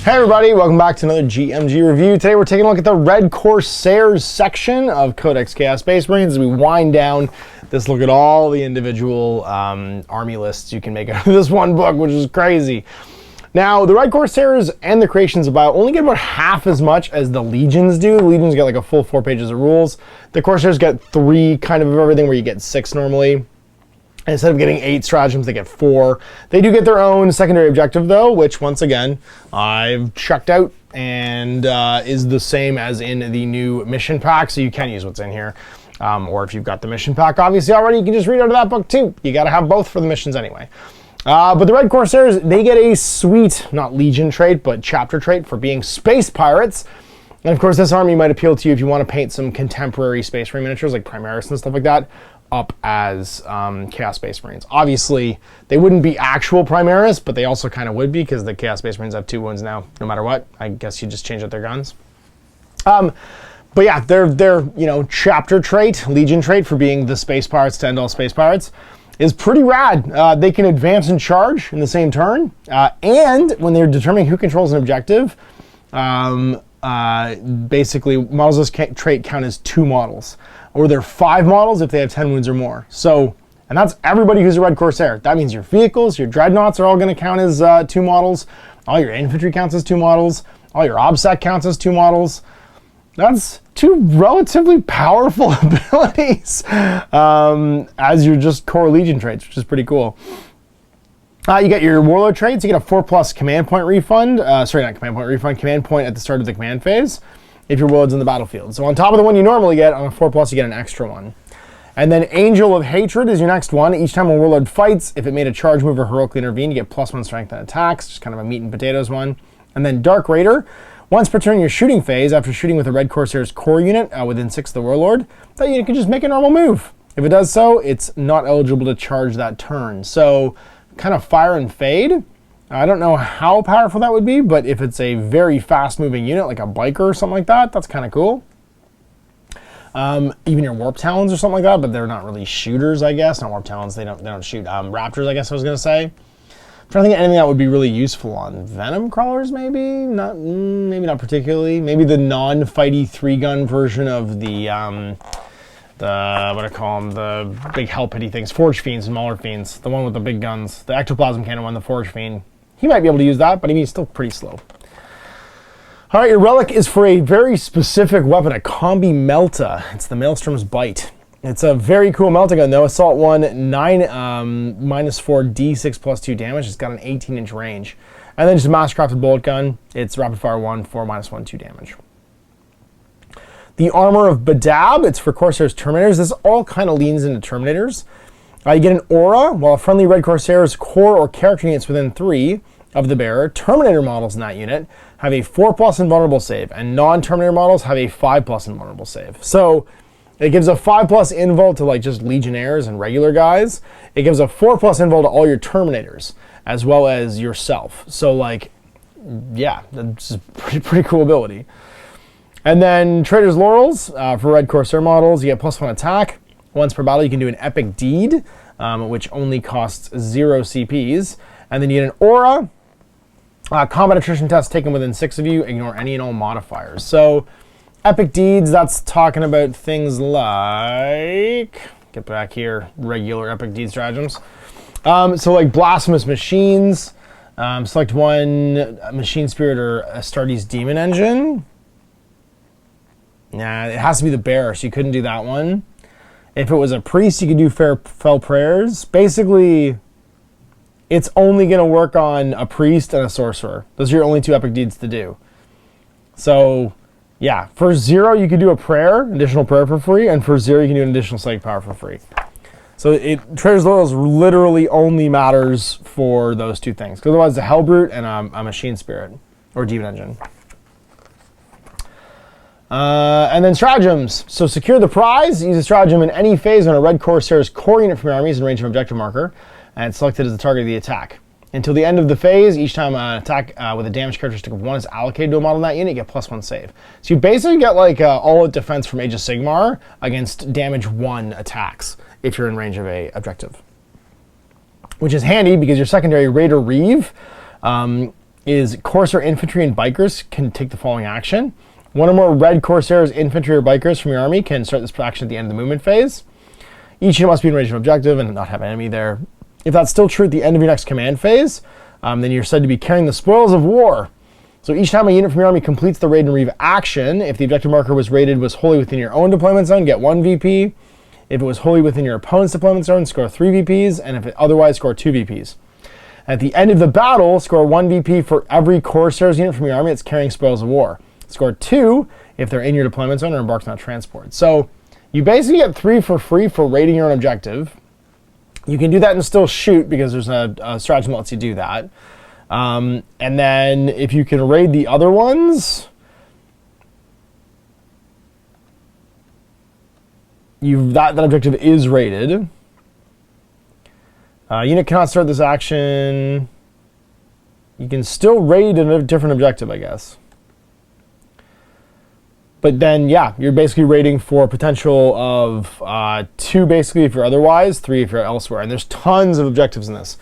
Hey everybody, welcome back to another GMG review. Today we're taking a look at the Red Corsairs section of Codex Chaos Space Marines as we wind down this look at all the individual army lists you can make out of this one book, which is crazy. Now, the Red Corsairs and the Creations of Bio only get about half as much as the Legions do. The Legions get like a full 4 pages of rules. The Corsairs get 3 kind of everything, where you get 6 normally. And instead of getting 8 stratagems, they get 4. They do get their own secondary objective, though, which, once again, I've checked out and is the same as in the new mission pack, so you can use what's in here. Or if you've got the mission pack, obviously, already, you can just read out of that book, too. You got to have both for the missions anyway. But the Red Corsairs, they get a sweet, not Legion trait, but chapter trait for being space pirates. And, of course, this army might appeal to you if you want to paint some contemporary Space Marine miniatures, like Primaris and stuff like that, up as Chaos Space Marines. Obviously, they wouldn't be actual Primaris, but they also kind of would be, because the Chaos Space Marines have 2 wounds now, no matter what. I guess you just change out their guns. But yeah, they're chapter trait, Legion trait for being the space pirates to end all space pirates is pretty rad. They can advance and charge in the same turn, and when they're determining who controls an objective, basically models of this trait count as 2 models. Or they're 5 models if they have 10 wounds or more. So, and that's everybody who's a Red Corsair. That means your vehicles, your dreadnoughts are all going to count as 2 models. All your infantry counts as 2 models. All your OBSEC counts as 2 models. That's 2 relatively powerful abilities as your just core Legion traits, which is pretty cool. You get your Warlord traits. You get a 4+ command point refund. Sorry, not command point refund. Command point at the start of the command phase, if your Warlord's in the battlefield. So on top of the one you normally get, on a 4+, you get an extra one. And then Angel of Hatred is your next one. Each time a Warlord fights, if it made a charge move or heroically intervene, you get +1 strength and attacks, just kind of a meat and potatoes one. And then Dark Raider. Once per turn your shooting phase, after shooting with a Red Corsair's core unit within 6 of the Warlord, that unit can just make a normal move. If it does so, it's not eligible to charge that turn. So, kind of fire and fade. I don't know how powerful that would be, but if it's a very fast-moving unit, like a biker or something like that, that's kind of cool. Even your Warp Talons or something like that, but they're not really shooters, I guess. Not Warp Talons, they don't shoot. Raptors, I guess I was going to say. I'm trying to think of anything that would be really useful on Venom Crawlers, maybe? Maybe not particularly. Maybe the non-fighty 3-gun version of the what do I call them? The big hell pity things. Forge Fiends and Mauler Fiends. The one with the big guns. The Ectoplasm Cannon one, the Forge Fiend. He might be able to use that, but he's still pretty slow. All right, your Relic is for a very specific weapon, a Combi Melta. It's the Maelstrom's Bite. It's a very cool Melta gun, though. Assault 1, 9 -4 D6+2 damage. It's got an 18-inch range. And then just a mass-crafted bullet gun. It's Rapid Fire 1, 4 -1, 2 damage. The Armor of Badab, it's for Corsairs Terminators. This all kind of leans into Terminators. You get an aura, while friendly Red Corsairs core or character units within 3 of the bearer, Terminator models in that unit have a 4+ invulnerable save, and non-Terminator models have a 5+ invulnerable save. So it gives a 5+ invul to like just Legionnaires and regular guys. It gives a 4+ invul to all your Terminators, as well as yourself. So like, yeah, that's a pretty cool ability. And then Traitor's Laurels, for Red Corsair models, you get +1 attack. Once per battle, you can do an Epic Deed, which only costs 0 CPs. And then you get an Aura. Combat attrition test taken within 6 of you. Ignore any and all modifiers. So, Epic Deeds, that's talking about things like... Get back here. Regular Epic Deed stratagems. So, like Blasphemous Machines. Select one Machine Spirit or Astartes Demon Engine. Nah, it has to be the bearer, so you couldn't do that one. If it was a priest, you could do Fell Prayers. Basically, it's only going to work on a priest and a sorcerer. Those are your only 2 epic deeds to do. So, yeah, for 0, you could do a prayer, additional prayer for free, and for 0, you can do an additional psychic power for free. So, Traitor's Laurels literally only matters for those 2 things. Because otherwise, the Hellbrute and a Machine Spirit, or Demon Engine. And then stratagems. So secure the prize. Use a stratagem in any phase when a Red Corsair's core unit from your army is in range of objective marker, and it's selected as the target of the attack. Until the end of the phase, each time an attack with a damage characteristic of 1 is allocated to a model in that unit, you get +1 save. So you basically get like all-out defense from Age of Sigmar against damage 1 attacks if you're in range of a objective. Which is handy because your secondary Raider Reeve is Corsair infantry and bikers can take the following action. One or more Red Corsairs, infantry, or bikers from your army can start this action at the end of the movement phase. Each unit must be in range of objective and not have an enemy there. If that's still true at the end of your next command phase, then you're said to be carrying the spoils of war. So each time a unit from your army completes the raid and reeve action, if the objective marker was raided was wholly within your own deployment zone, get 1 VP. If it was wholly within your opponent's deployment zone, score 3 VPs, and if it otherwise, score 2 VPs. At the end of the battle, score 1 VP for every Corsairs unit from your army that's carrying spoils of war. Score 2 if they're in your deployment zone or embarked on a transport. So you basically get 3 for free for raiding your own objective. You can do that and still shoot because there's a stratagem that lets you do that. And then if you can raid the other ones, that objective is raided. Unit cannot start this action. You can still raid a different objective, I guess. But then, yeah, you're basically raiding for potential of 2 basically if you're otherwise, 3 if you're elsewhere. And there's tons of objectives in this.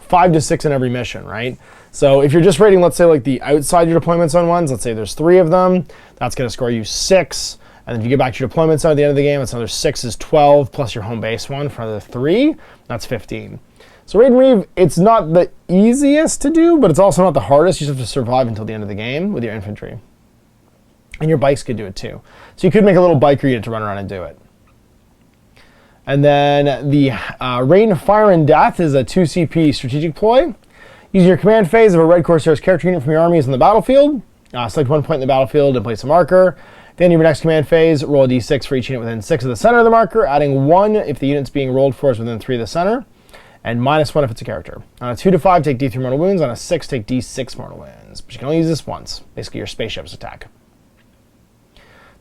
5 to 6 in every mission, right? So if you're just raiding, let's say, like the outside your deployment zone ones, let's say there's 3 of them, that's going to score you 6. And then if you get back to your deployment zone at the end of the game, it's another 6 is 12, plus your home base one for another 3, that's 15. So raid and reeve, it's not the easiest to do, but it's also not the hardest. You just have to survive until the end of the game with your infantry. And your bikes could do it too. So you could make a little biker unit to run around and do it. And then the Rain, Fire, and Death is a 2 CP strategic ploy. Using your command phase of a Red Corsairs character unit from your army is on the battlefield. Select 1 point in the battlefield and place a marker. At the end of your next command phase, roll a d6 for each unit within 6 of the center of the marker, adding 1 if the unit's being rolled for is within 3 of the center, and -1 if it's a character. On a 2 to 5, take d3 mortal wounds. On a 6, take d6 mortal wounds. But you can only use this once. Basically, your spaceship's attack.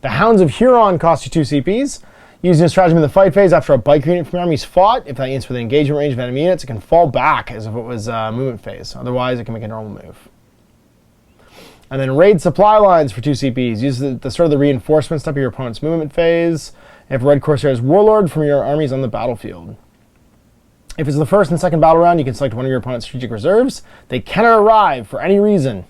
The Hounds of Huron cost you 2 CPs. Using a stratagem in the fight phase after a biker unit from your army is fought. If that unit's within engagement range of enemy units, it can fall back as if it was movement phase. Otherwise, it can make a normal move. And then raid supply lines for 2 CPs. Use the sort of the reinforcement step of your opponent's movement phase. If Red Corsairs Warlord from your armies on the battlefield. If it's the first and second battle round, you can select one of your opponent's strategic reserves. They cannot arrive for any reason.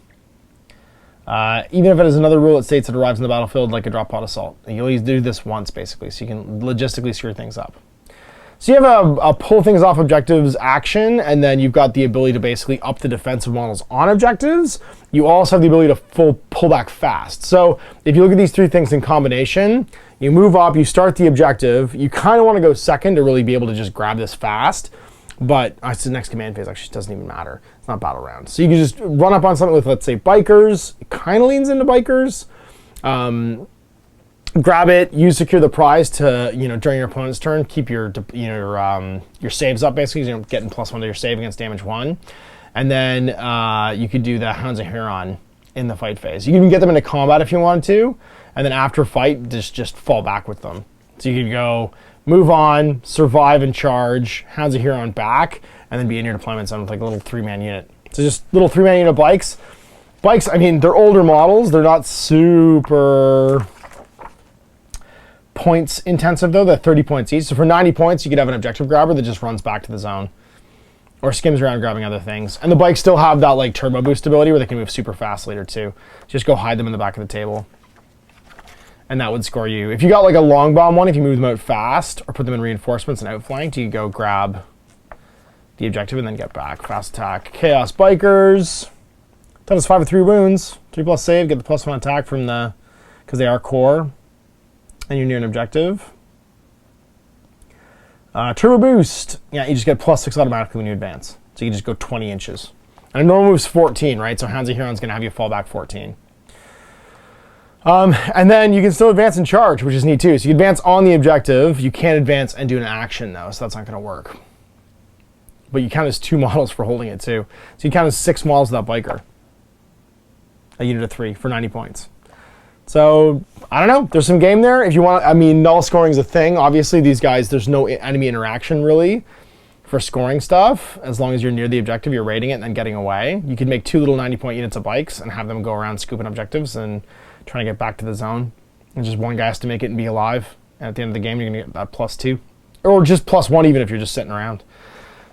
Even if it has another rule that states it arrives in the battlefield like a drop pod assault. You always do this once, basically, so you can logistically screw things up. So you have a pull things off objectives action, and then you've got the ability to basically up the defensive models on objectives. You also have the ability to pull back fast. So if you look at these 3 things in combination, you move up, you start the objective, you kind of want to go second to really be able to just grab this fast. But it's the next command phase, actually, it doesn't even matter. It's not battle round. So you can just run up on something with, let's say, bikers. It kind of leans into bikers. Grab it, use secure the prize to, during your opponent's turn, keep your saves up, basically, so you're getting +1 to your save against damage 1. And then you could do the Hounds of Huron in the fight phase. You can even get them into combat if you wanted to, and then after fight, just fall back with them. So you could go move on, survive and charge, Hounds of Huron back, and then be in your deployment zone with like a little 3-man unit. So just little 3-man unit bikes. Bikes, I mean, they're older models. They're not super points intensive though. They're 30 points each. So for 90 points, you could have an objective grabber that just runs back to the zone or skims around grabbing other things. And the bikes still have that like turbo boost ability where they can move super fast later too. Just go hide them in the back of the table. And that would score you. If you got like a long bomb one, if you move them out fast or put them in reinforcements and outflanked, you could go grab the objective and then get back. Fast attack. Chaos Bikers. That is 5 with 3 wounds. 3+ save, get the +1 attack from because they are core. And you're near an objective. Turbo Boost. Yeah, you just get +6 automatically when you advance. So you can just go 20 inches. And a normal move's 14, right? So Hounds of Huron's going to have you fall back 14. And then you can still advance and charge, which is neat too. So you advance on the objective. You can't advance and do an action though, so that's not going to work. But you count as 2 models for holding it too. So you count as 6 models of that biker. A unit of 3 for 90 points. So, I don't know. There's some game there. If you want, I mean, null scoring is a thing. Obviously, these guys, there's no enemy interaction really for scoring stuff. As long as you're near the objective, you're raiding it and then getting away. You could make 2 little 90-point units of bikes and have them go around scooping objectives and trying to get back to the zone. And just one guy has to make it and be alive. And at the end of the game, you're going to get that +2. Or just +1 even if you're just sitting around.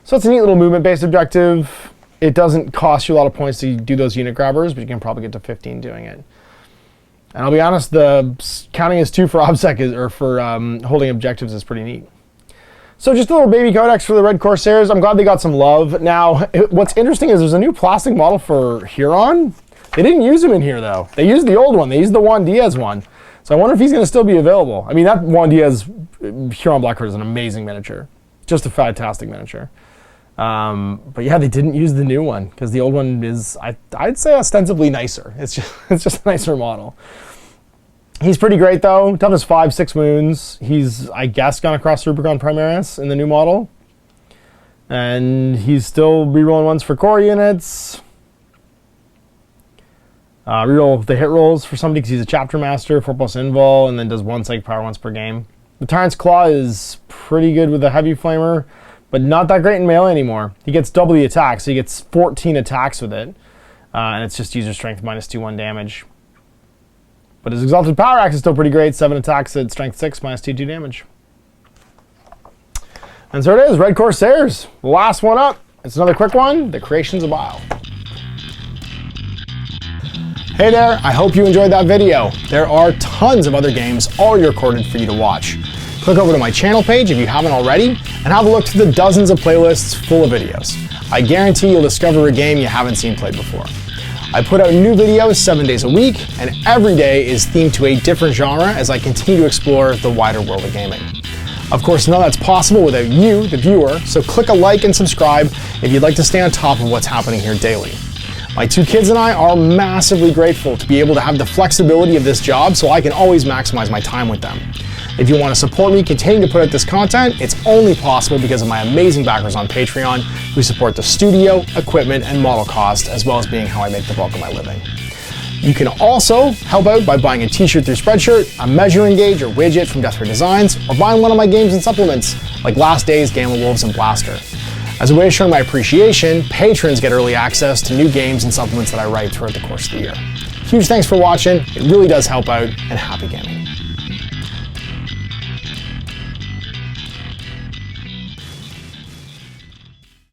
So it's a neat little movement-based objective. it doesn't cost you a lot of points to do those unit grabbers, but you can probably get to 15 doing it. And I'll be honest, the counting as 2 for OBSEC or for holding objectives is pretty neat. So just a little baby codex for the Red Corsairs. I'm glad they got some love. Now, what's interesting is there's a new plastic model for Huron. They didn't use him in here, though. They used the old one. They used the Juan Diaz one. So I wonder if he's going to still be available. I mean, that Juan Diaz Huron Blackheart is an amazing miniature. Just a fantastic miniature. But yeah, they didn't use the new one because the old one is, I'd say, ostensibly nicer. It's just a nicer model. He's pretty great, though. Toughness 5, 6 wounds. He's, I guess, gone across Rubicon Primaris in the new model. And he's still rerolling ones for core units. Reroll the hit rolls for somebody because he's a chapter master, 4+ invul, and then does 1 psychic power once per game. The Tyrant's Claw is pretty good with the heavy flamer, but not that great in melee anymore. He gets double the attack, so he gets 14 attacks with it. And it's just user strength minus 2/1 damage. But his Exalted Power Axe is still pretty great. 7 attacks at strength 6 minus 2/2 damage. And so it is, Red Corsairs. Last one up. It's another quick one, the Creations of Bile. Hey there, I hope you enjoyed that video. There are tons of other games already recorded for you to watch. Click over to my channel page if you haven't already, and have a look through the dozens of playlists full of videos. I guarantee you'll discover a game you haven't seen played before. I put out new videos 7 days a week, and every day is themed to a different genre as I continue to explore the wider world of gaming. Of course, none of that's possible without you, the viewer, so click a like and subscribe if you'd like to stay on top of what's happening here daily. My 2 kids and I are massively grateful to be able to have the flexibility of this job so I can always maximize my time with them. If you want to support me continuing to put out this content, it's only possible because of my amazing backers on Patreon who support the studio, equipment, and model cost, as well as being how I make the bulk of my living. You can also help out by buying a t-shirt through Spreadshirt, a measuring gauge or widget from Death Ray Designs, or buying one of my games and supplements like Last Days, Gamma Wolves, and Blaster. As a way of showing my appreciation, patrons get early access to new games and supplements that I write throughout the course of the year. Huge thanks for watching, it really does help out, and happy gaming.